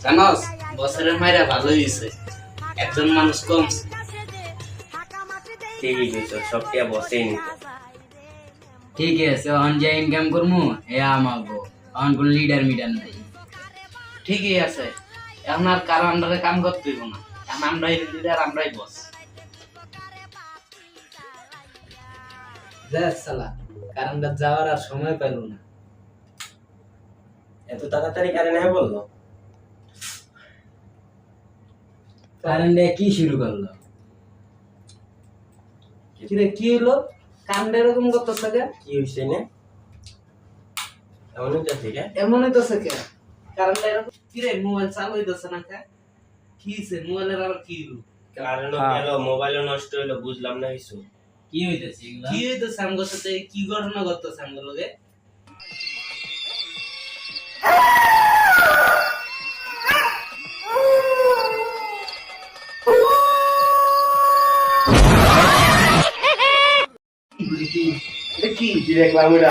জানোস বছরের মাইরা ভালো হয়েছে, একজন মানুষ কম। ঠিকই কইছো, সবটিয়া বসেই নিত। ঠিক আছে, অন যে ইনকাম করমু এ আমাগো, অন কোন লিডার মিডার নাই। ঠিকই আছে, এখন আর কারো আন্ডারে কাম করতে হইব না, এখন আমরাই লিডার, আমরাই বস। সালা কারণটা যাওয়ার আর সময় পাইল না। এত তাড়াতাড়ি কারে নাই বললো? কারেন্টে কি শুরু করলো? কিরে কি হলো? কামটা এরকম করতেছে কে? কি হইছে না? এমন হইতাছে কে? এমন হইতেছে কে? কারণটা এরকম কিরে মোবাইল চালু হইতেছে না কে? কি হইছে মোবাইলের আবার কি হলো? কারণ গেল, মোবাইলও নষ্ট হইলো, বুঝলাম না কিছু। কি হইতেছে এগুলা? কি হইতেছে আমগোর সাথে? কি ঘটনা ঘটতেছে আমগোর লগে? কি কি দেখলাম ওটা?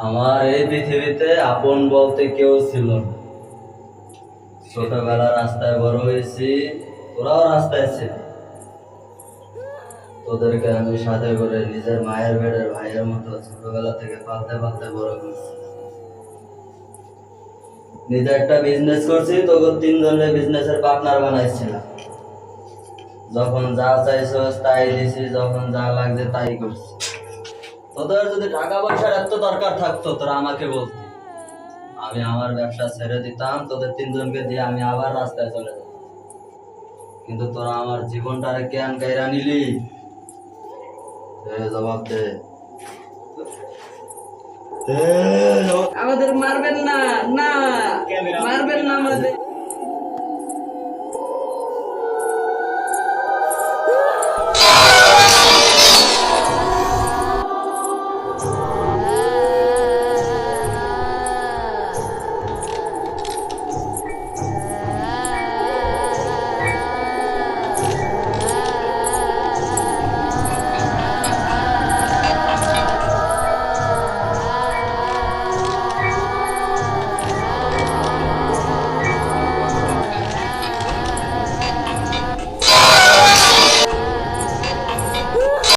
আমার এই পৃথিবীতে আপন বলতে কেউ ছিল না। ছোটবেলা রাস্তায় বড় হয়েছি, তোরাও রাস্তায় ছিল। তোদেরকে আমি সাথে করে নিজের মায়ের পেটের ভাইয়ের মতো ছোটবেলা থেকে পালতে পালতে বড় করছি। নিজে একটা বিজনেস করছি, তোকে তিনজনের বিজনেসের পার্টনার বানাইছিলাম। যখন যা চাইছস তাই দিছি, যখন যা লাগছে তাই করছি। তোদের যদি টাকা পয়সার এত দরকার থাকতো তোরা আমাকে বলতি, আমি আমার ব্যবসা ছেড়ে দিতাম, তোদের তিনজনকে দিয়ে আমি আবার রাস্তায় চলে যেতাম। কিন্তু তোরা আমার জীবনটারে কেন গাইরা নিলি? জবাব দে। আমাদের মারবেন না, না মারবেন না আমাদের।